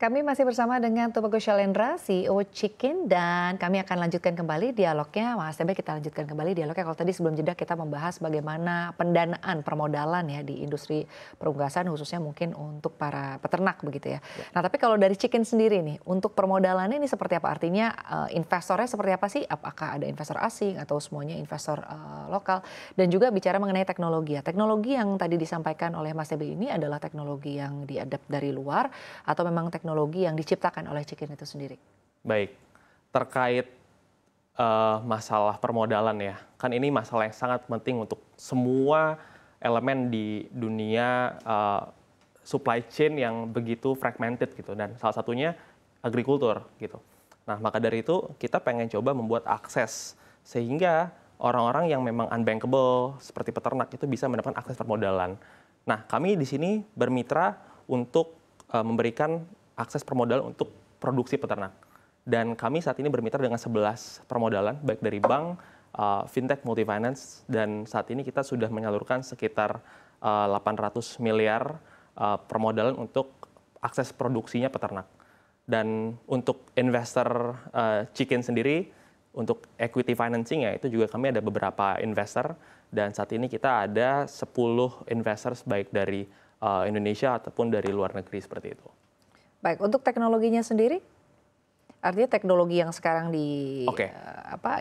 Kami masih bersama dengan Tobagor Shalendra, CEO Chikin, dan kami akan lanjutkan kembali dialognya. Mas TB, kita lanjutkan kembali dialognya. Kalau tadi sebelum jeda kita membahas bagaimana pendanaan permodalan ya di industri perunggasan, khususnya mungkin untuk para peternak begitu ya. Nah, tapi kalau dari Chikin sendiri nih, untuk permodalannya ini seperti apa? Artinya investornya seperti apa sih? Apakah ada investor asing atau semuanya investor lokal? Dan juga bicara mengenai teknologi ya. Teknologi yang tadi disampaikan oleh Mas TB ini adalah teknologi yang diadapt dari luar atau memang teknologi yang diciptakan oleh Chikin itu sendiri? Baik, terkait masalah permodalan ya, kan ini masalah yang sangat penting untuk semua elemen di dunia supply chain yang begitu fragmented gitu, dan salah satunya agrikultur gitu. Nah, maka dari itu kita pengen coba membuat akses sehingga orang-orang yang memang unbankable seperti peternak itu bisa mendapatkan akses permodalan. Nah, kami di sini bermitra untuk memberikan akses permodalan untuk produksi peternak. Dan kami saat ini bermitra dengan 11 permodalan, baik dari bank, fintech, multifinance, dan saat ini kita sudah menyalurkan sekitar 800 miliar permodalan untuk akses produksinya peternak. Dan untuk investor Chikin sendiri, untuk equity financing ya, itu juga kami ada beberapa investor, dan saat ini kita ada 10 investors baik dari Indonesia ataupun dari luar negeri seperti itu. Baik, untuk teknologinya sendiri, artinya teknologi yang sekarang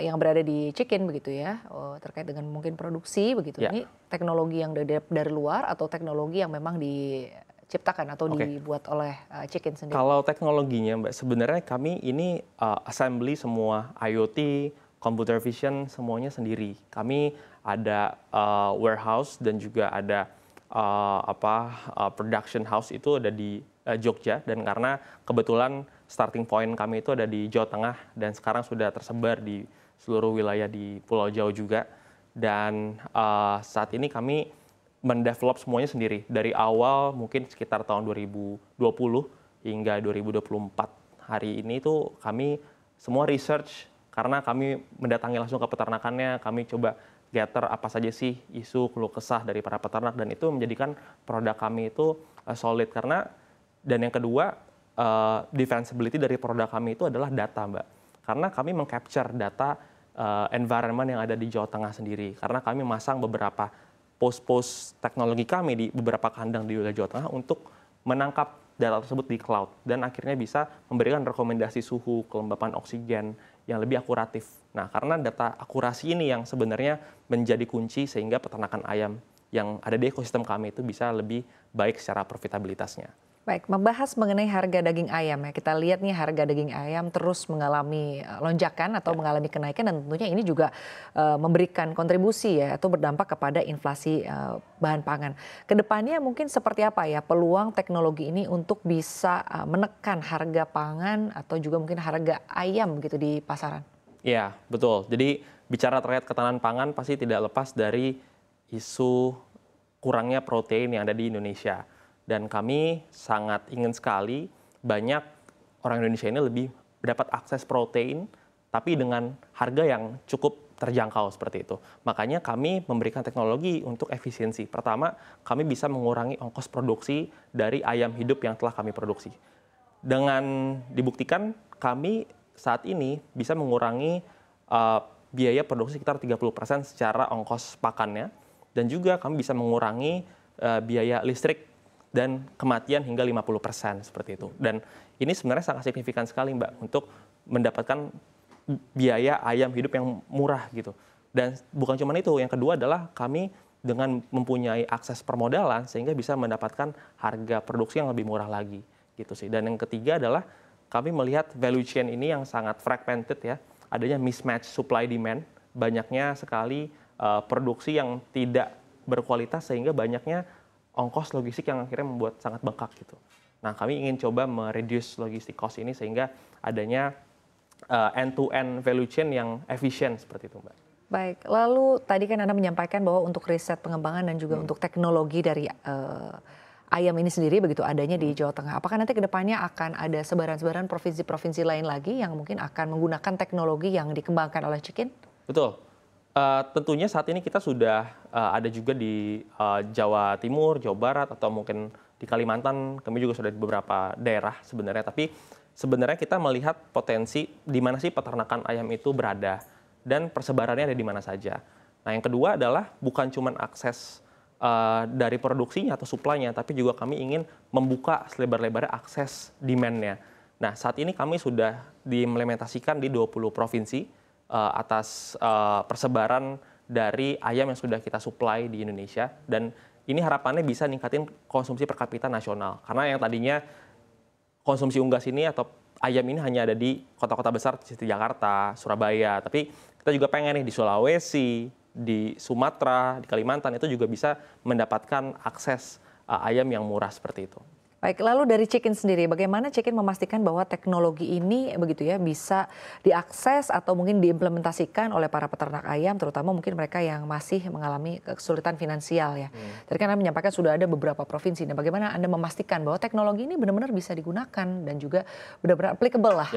yang berada di Chikin begitu ya, terkait dengan mungkin produksi begitu. Ini teknologi yang dari luar atau teknologi yang memang diciptakan atau dibuat oleh Chikin sendiri? Kalau teknologinya, Mbak, sebenarnya kami ini assembly semua IoT, computer vision semuanya sendiri. Kami ada warehouse dan juga ada production house itu ada di Jogja, dan karena kebetulan starting point kami itu ada di Jawa Tengah dan sekarang sudah tersebar di seluruh wilayah di Pulau Jawa juga. Dan saat ini kami mendevelop semuanya sendiri dari awal mungkin sekitar tahun 2020 hingga 2024 hari ini itu kami semua research, karena kami mendatangi langsung ke peternakannya, kami coba gather apa saja sih isu keluh kesah dari para peternak, dan itu menjadikan produk kami itu solid. Dan yang kedua, defensibility dari produk kami itu adalah data, Mbak. Karena kami meng-capture data environment yang ada di Jawa Tengah sendiri. Karena kami masang beberapa post teknologi kami di beberapa kandang di wilayah Jawa Tengah untuk menangkap data tersebut di cloud. Dan akhirnya bisa memberikan rekomendasi suhu, kelembapan oksigen yang lebih akuratif. Nah, karena data akurasi ini yang sebenarnya menjadi kunci sehingga peternakan ayam yang ada di ekosistem kami itu bisa lebih baik secara profitabilitasnya. Baik, membahas mengenai harga daging ayam ya. Kita lihat nih harga daging ayam terus mengalami lonjakan atau mengalami kenaikan, dan tentunya ini juga memberikan kontribusi ya atau berdampak kepada inflasi bahan pangan. Kedepannya mungkin seperti apa ya peluang teknologi ini untuk bisa menekan harga pangan atau juga mungkin harga ayam gitu di pasaran? Iya, betul. Jadi bicara terkait ketahanan pangan pasti tidak lepas dari isu kurangnya protein yang ada di Indonesia. Dan kami sangat ingin sekali banyak orang Indonesia ini lebih dapat akses protein, tapi dengan harga yang cukup terjangkau seperti itu. Makanya kami memberikan teknologi untuk efisiensi. Pertama, kami bisa mengurangi ongkos produksi dari ayam hidup yang telah kami produksi. Dengan dibuktikan, kami saat ini bisa mengurangi biaya produksi sekitar 30% secara ongkos pakannya, dan juga kami bisa mengurangi biaya listrik dan kematian hingga 50% seperti itu. Dan ini sebenarnya sangat signifikan sekali, Mbak, untuk mendapatkan biaya ayam hidup yang murah gitu. Dan bukan cuma itu, yang kedua adalah kami dengan mempunyai akses permodalan sehingga bisa mendapatkan harga produksi yang lebih murah lagi gitu sih. Dan yang ketiga adalah kami melihat value chain ini yang sangat fragmented ya, adanya mismatch supply demand, banyaknya sekali produksi yang tidak berkualitas sehingga banyaknya ongkos logistik yang akhirnya membuat sangat bengkak gitu. Nah, kami ingin coba mereduce logistik cost ini sehingga adanya end-to-end value chain yang efisien seperti itu, Mbak. Baik, lalu tadi kan Anda menyampaikan bahwa untuk riset pengembangan dan juga untuk teknologi dari ayam ini sendiri begitu adanya di Jawa Tengah. Apakah nanti ke depannya akan ada sebaran-sebaran provinsi-provinsi lain lagi yang mungkin akan menggunakan teknologi yang dikembangkan oleh Chikin? Betul. Tentunya saat ini kita sudah ada juga di Jawa Timur, Jawa Barat, atau mungkin di Kalimantan, kami juga sudah di beberapa daerah sebenarnya. Tapi sebenarnya kita melihat potensi di mana sih peternakan ayam itu berada dan persebarannya ada di mana saja. Nah, yang kedua adalah bukan cuma akses dari produksinya atau supply-nya, tapi juga kami ingin membuka selebar-lebarnya akses demand-nya. Nah, saat ini kami sudah diimplementasikan di 20 provinsi atas persebaran dari ayam yang sudah kita supply di Indonesia, dan ini harapannya bisa ningkatin konsumsi per kapita nasional. Karena yang tadinya konsumsi unggas ini atau ayam ini hanya ada di kota-kota besar seperti Jakarta, Surabaya, tapi kita juga pengen nih di Sulawesi, di Sumatera, di Kalimantan itu juga bisa mendapatkan akses ayam yang murah seperti itu. Baik, lalu dari Chicken sendiri, bagaimana Chicken memastikan bahwa teknologi ini begitu ya bisa diakses atau mungkin diimplementasikan oleh para peternak ayam, terutama mungkin mereka yang masih mengalami kesulitan finansial ya. Tadi kan Anda menyampaikan sudah ada beberapa provinsi. Nah, bagaimana Anda memastikan bahwa teknologi ini benar-benar bisa digunakan dan juga benar-benar applicable lah?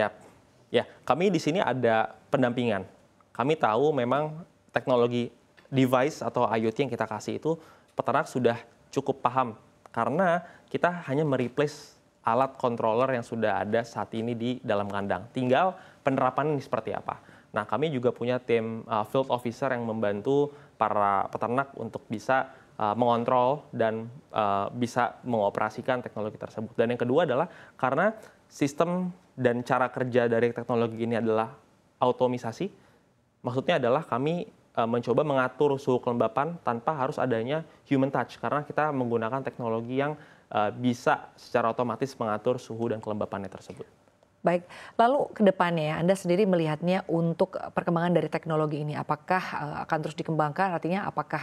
Ya, kami di sini ada pendampingan. Kami tahu memang teknologi device atau IoT yang kita kasih itu peternak sudah cukup paham. Karena kita hanya mereplace alat controller yang sudah ada saat ini di dalam kandang. Tinggal penerapan ini seperti apa. Nah, kami juga punya tim field officer yang membantu para peternak untuk bisa mengontrol dan bisa mengoperasikan teknologi tersebut. Dan yang kedua adalah karena sistem dan cara kerja dari teknologi ini adalah automisasi, maksudnya adalah kami mencoba mengatur suhu kelembapan tanpa harus adanya human touch, karena kita menggunakan teknologi yang bisa secara otomatis mengatur suhu dan kelembapannya tersebut. Baik, lalu ke depannya ya, Anda sendiri melihatnya untuk perkembangan dari teknologi ini, apakah akan terus dikembangkan, artinya apakah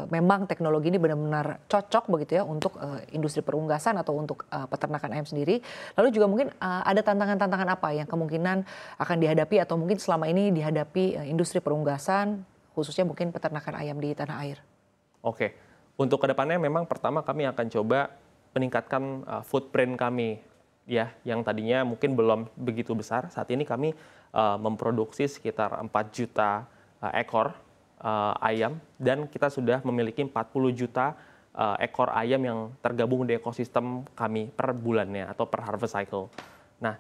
memang teknologi ini benar-benar cocok begitu ya untuk industri perunggasan atau untuk peternakan ayam sendiri, lalu juga mungkin ada tantangan-tantangan apa yang kemungkinan akan dihadapi atau mungkin selama ini dihadapi industri perunggasan, khususnya mungkin peternakan ayam di tanah air? Oke, untuk kedepannya memang pertama kami akan coba meningkatkan footprint kami, ya, yang tadinya mungkin belum begitu besar. Saat ini kami memproduksi sekitar 4 juta ekor ayam, dan kita sudah memiliki 40 juta ekor ayam yang tergabung di ekosistem kami per bulannya atau per harvest cycle. Nah,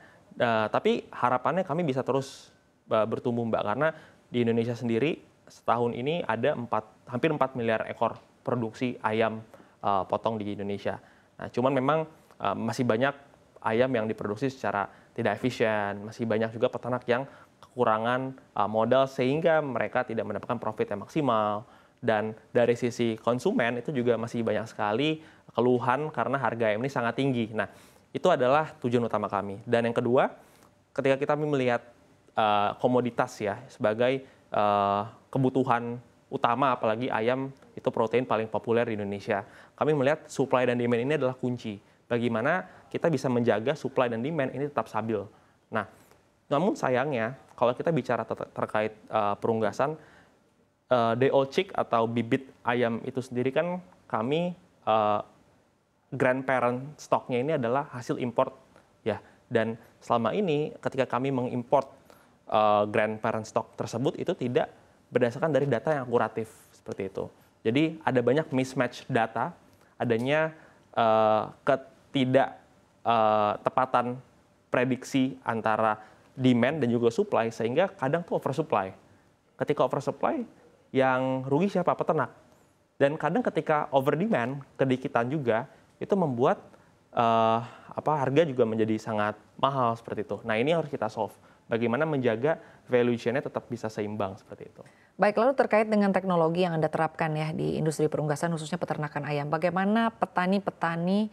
tapi harapannya kami bisa terus bertumbuh, Mbak, karena di Indonesia sendiri setahun ini ada hampir 4 miliar ekor produksi ayam potong di Indonesia. Nah, cuman memang masih banyak ayam yang diproduksi secara tidak efisien, masih banyak juga peternak yang kekurangan modal sehingga mereka tidak mendapatkan profit yang maksimal. Dan dari sisi konsumen itu juga masih banyak sekali keluhan karena harga ayam ini sangat tinggi. Nah, itu adalah tujuan utama kami. Dan yang kedua, ketika kita melihat komoditas ya sebagai kebutuhan utama, apalagi ayam itu protein paling populer di Indonesia. Kami melihat supply dan demand ini adalah kunci. Bagaimana kita bisa menjaga supply dan demand ini tetap stabil. Nah, namun sayangnya kalau kita bicara terkait perunggasan, DO chick atau bibit ayam itu sendiri kan kami grandparent stoknya ini adalah hasil import ya. Dan selama ini ketika kami mengimport grandparent stock tersebut itu tidak berdasarkan dari data yang akuratif seperti itu. Jadi ada banyak mismatch data, adanya tepatan prediksi antara demand dan juga supply, sehingga kadang tuh oversupply. Ketika oversupply, yang rugi siapa? Peternak. Dan kadang ketika over demand, kedikitan juga, itu membuat harga juga menjadi sangat mahal seperti itu. Nah, ini harus kita solve. Bagaimana menjaga value chain-nya tetap bisa seimbang seperti itu. Baik, lalu terkait dengan teknologi yang Anda terapkan ya di industri perunggasan khususnya peternakan ayam, bagaimana petani-petani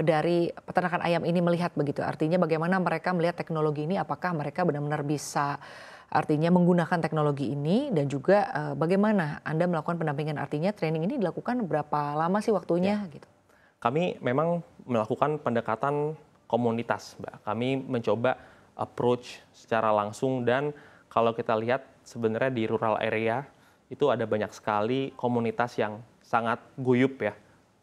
dari peternakan ayam ini melihat begitu? Artinya bagaimana mereka melihat teknologi ini, apakah mereka benar-benar bisa artinya menggunakan teknologi ini, dan juga bagaimana Anda melakukan pendampingan, artinya training ini dilakukan berapa lama sih waktunya gitu? Kami memang melakukan pendekatan komunitas, Mbak. Kami mencoba approach secara langsung, dan kalau kita lihat sebenarnya di rural area itu ada banyak sekali komunitas yang sangat guyup ya.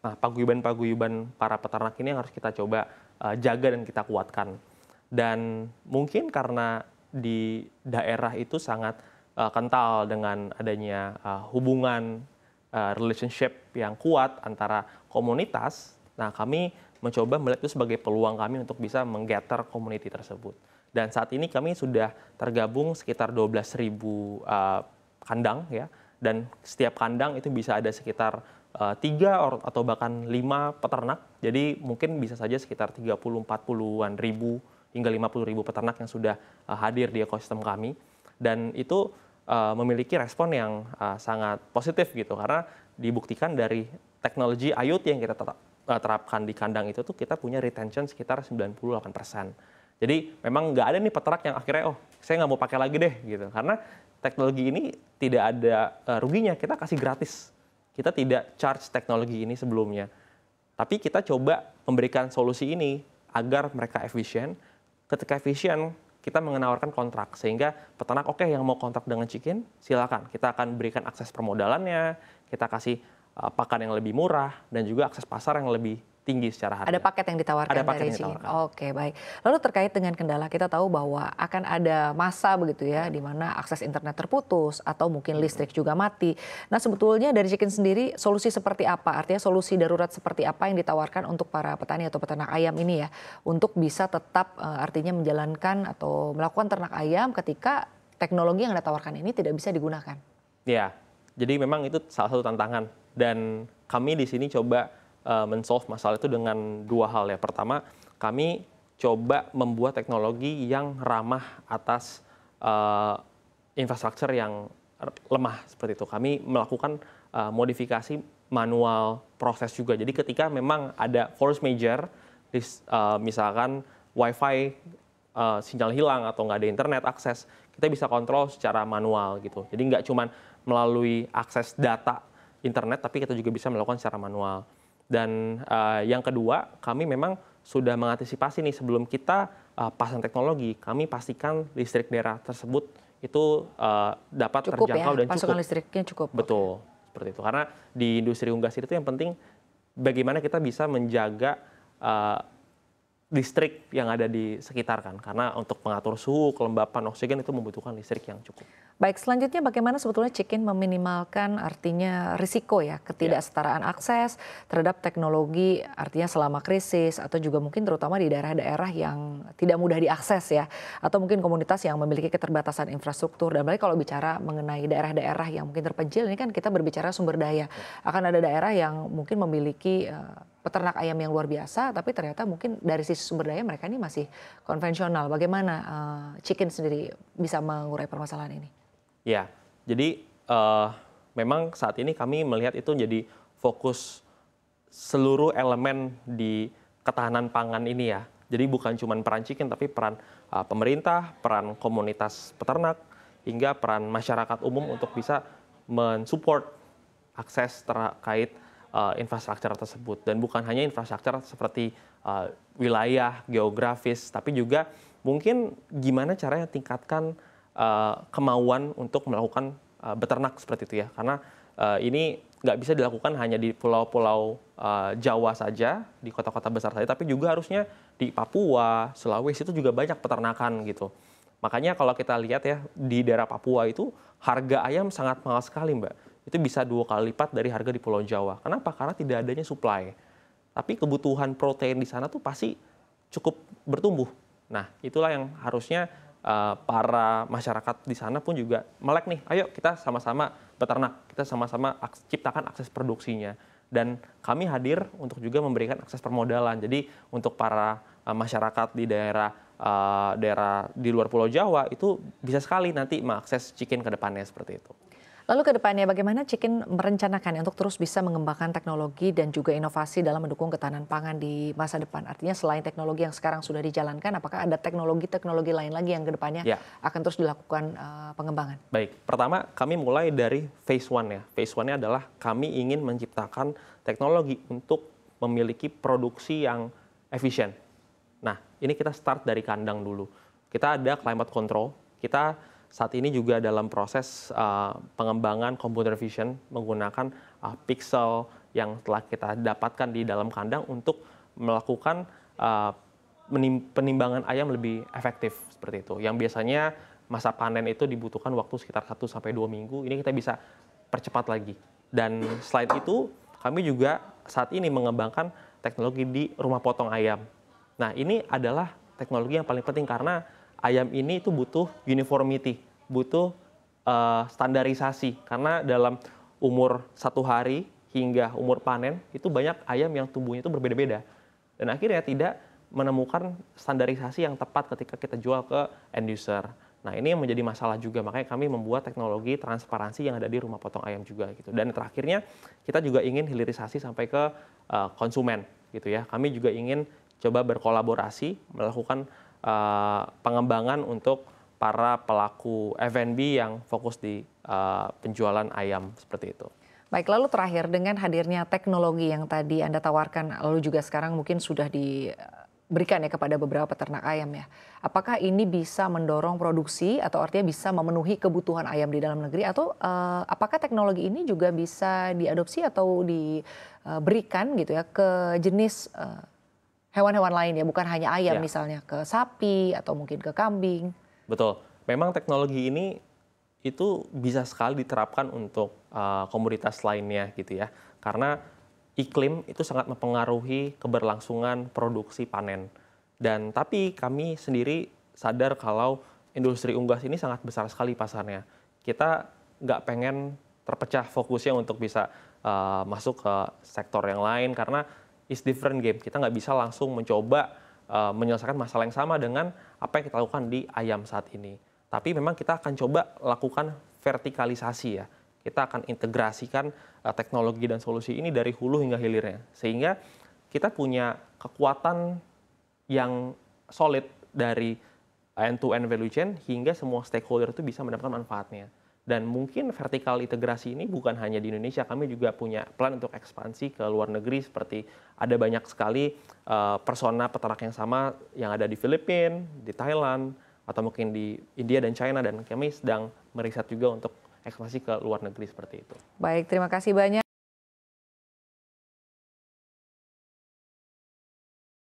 Nah, paguyuban-paguyuban para peternak ini yang harus kita coba jaga dan kita kuatkan. Dan mungkin karena di daerah itu sangat kental dengan adanya hubungan relationship yang kuat antara komunitas. Nah, kami mencoba melihat itu sebagai peluang kami untuk bisa menggather community tersebut. Dan saat ini kami sudah tergabung sekitar 12.000 kandang ya, dan setiap kandang itu bisa ada sekitar 3 atau bahkan 5 peternak. Jadi mungkin bisa saja sekitar 30-40-an ribu hingga 50.000 peternak yang sudah hadir di ekosistem kami. Dan itu memiliki respon yang sangat positif gitu, karena dibuktikan dari teknologi IoT yang kita terapkan di kandang itu tuh kita punya retention sekitar 98%. Jadi memang nggak ada nih peternak yang akhirnya, oh saya nggak mau pakai lagi deh gitu. Karena teknologi ini tidak ada ruginya, kita kasih gratis. Kita tidak charge teknologi ini sebelumnya. Tapi kita coba memberikan solusi ini agar mereka efisien. Ketika efisien, kita menawarkan kontrak. Sehingga peternak, oke, yang mau kontrak dengan Chikin, silakan. Kita akan berikan akses permodalannya, kita kasih pakan yang lebih murah, dan juga akses pasar yang lebih tinggi secara harga. Ada paket yang ditawarkan ada paket dari yang Chikin. ditawarkan. Oke, baik. Lalu terkait dengan kendala, kita tahu bahwa akan ada masa begitu ya, di mana akses internet terputus atau mungkin listrik juga mati. Nah, sebetulnya dari Chikin sendiri solusi seperti apa? Artinya solusi darurat seperti apa yang ditawarkan untuk para petani atau peternak ayam ini ya, untuk bisa tetap artinya menjalankan atau melakukan ternak ayam ketika teknologi yang Anda tawarkan ini tidak bisa digunakan? Ya, jadi memang itu salah satu tantangan, dan kami di sini coba men-solve masalah itu dengan 2 hal ya. Pertama, kami coba membuat teknologi yang ramah atas infrastruktur yang lemah seperti itu. Kami melakukan modifikasi manual proses juga. Jadi ketika memang ada force major, misalkan WiFi sinyal hilang atau nggak ada internet akses, kita bisa kontrol secara manual gitu. Jadi nggak cuma melalui akses data internet, tapi kita juga bisa melakukan secara manual. Dan yang kedua, kami memang sudah mengantisipasi nih sebelum kita pasang teknologi, kami pastikan listrik daerah tersebut itu dapat Cukup terjangkau ya, dan pasokan cukup. listriknya cukup. Betul, seperti itu. Karena di industri unggas itu yang penting bagaimana kita bisa menjaga listrik yang ada di sekitar kan. Karena untuk mengatur suhu, kelembapan, oksigen itu membutuhkan listrik yang cukup. Baik, selanjutnya bagaimana sebetulnya Chikin meminimalkan artinya risiko ya, ketidaksetaraan akses terhadap teknologi artinya selama krisis atau juga mungkin terutama di daerah-daerah yang tidak mudah diakses ya, atau mungkin komunitas yang memiliki keterbatasan infrastruktur. Dan kalau bicara mengenai daerah-daerah yang mungkin terpencil, ini kan kita berbicara sumber daya. Akan ada daerah yang mungkin memiliki peternak ayam yang luar biasa, tapi ternyata mungkin dari sisi sumber daya mereka ini masih konvensional. Bagaimana Chikin sendiri bisa mengurai permasalahan ini? Ya, jadi memang saat ini kami melihat itu jadi fokus seluruh elemen di ketahanan pangan ini ya. Jadi bukan cuma peran Chikin, tapi peran pemerintah, peran komunitas peternak, hingga peran masyarakat umum untuk bisa mensupport akses terkait infrastruktur tersebut. Dan bukan hanya infrastruktur seperti wilayah, geografis, tapi juga mungkin gimana caranya tingkatkan kemauan untuk melakukan beternak seperti itu ya. Karena ini nggak bisa dilakukan hanya di pulau-pulau Jawa saja, di kota-kota besar saja, tapi juga harusnya di Papua, Sulawesi itu juga banyak peternakan gitu. Makanya kalau kita lihat ya, di daerah Papua itu harga ayam sangat mahal sekali, Mbak. Itu bisa 2 kali lipat dari harga di Pulau Jawa. Kenapa? Karena tidak adanya supply. Tapi kebutuhan protein di sana tuh pasti cukup bertumbuh. Nah, itulah yang harusnya para masyarakat di sana pun juga melek nih, ayo kita sama-sama beternak, kita sama-sama ciptakan akses produksinya. Dan kami hadir untuk juga memberikan akses permodalan. Jadi untuk para masyarakat di daerah di luar Pulau Jawa itu bisa sekali nanti mengakses Chikin ke depannya seperti itu. Lalu ke depannya bagaimana Chikin merencanakan untuk terus bisa mengembangkan teknologi dan juga inovasi dalam mendukung ketahanan pangan di masa depan? Artinya selain teknologi yang sekarang sudah dijalankan, apakah ada teknologi-teknologi lain lagi yang ke depannya akan terus dilakukan pengembangan? Baik, pertama kami mulai dari phase 1 ya. Phase 1-nya adalah kami ingin menciptakan teknologi untuk memiliki produksi yang efisien. Nah, ini kita start dari kandang dulu. Kita ada climate control, kita saat ini juga dalam proses pengembangan computer vision menggunakan pixel yang telah kita dapatkan di dalam kandang untuk melakukan penimbangan ayam lebih efektif seperti itu. Yang biasanya masa panen itu dibutuhkan waktu sekitar 1-2 minggu, ini kita bisa percepat lagi. Dan selain itu, kami juga saat ini mengembangkan teknologi di rumah potong ayam. Nah, ini adalah teknologi yang paling penting karena ayam ini itu butuh uniformity, butuh standarisasi. Karena dalam umur 1 hari hingga umur panen, itu banyak ayam yang tumbuhnya itu berbeda-beda. Dan akhirnya tidak menemukan standarisasi yang tepat ketika kita jual ke end user. Nah, ini yang menjadi masalah juga, makanya kami membuat teknologi transparansi yang ada di rumah potong ayam juga gitu. Dan terakhirnya kita juga ingin hilirisasi sampai ke konsumen gitu ya. Kami juga ingin coba berkolaborasi melakukan pengembangan untuk para pelaku F&B yang fokus di penjualan ayam seperti itu. Baik, lalu terakhir dengan hadirnya teknologi yang tadi Anda tawarkan, lalu juga sekarang mungkin sudah diberikan ya kepada beberapa peternak ayam ya. Apakah ini bisa mendorong produksi atau artinya bisa memenuhi kebutuhan ayam di dalam negeri atau apakah teknologi ini juga bisa diadopsi atau diberikan gitu ya ke jenis hewan-hewan lain ya, bukan hanya ayam Ya. misalnya ke sapi atau mungkin ke kambing? Betul. Memang teknologi ini itu bisa sekali diterapkan untuk komoditas lainnya gitu ya. Karena iklim itu sangat mempengaruhi keberlangsungan produksi panen. Dan tapi kami sendiri sadar kalau industri unggas ini sangat besar sekali pasarnya. Kita nggak pengen terpecah fokusnya untuk bisa masuk ke sektor yang lain karena it's different game. Kita nggak bisa langsung mencoba menyelesaikan masalah yang sama dengan apa yang kita lakukan di ayam saat ini. Tapi memang kita akan coba lakukan vertikalisasi ya. Kita akan integrasikan teknologi dan solusi ini dari hulu hingga hilirnya. Sehingga kita punya kekuatan yang solid dari end-to-end value chain hingga semua stakeholder itu bisa mendapatkan manfaatnya. Dan mungkin vertikal integrasi ini bukan hanya di Indonesia, kami juga punya plan untuk ekspansi ke luar negeri seperti ada banyak sekali persona peternak yang sama yang ada di Filipina, di Thailand, atau mungkin di India dan China, dan kami sedang meriset juga untuk ekspansi ke luar negeri seperti itu. Baik, terima kasih banyak.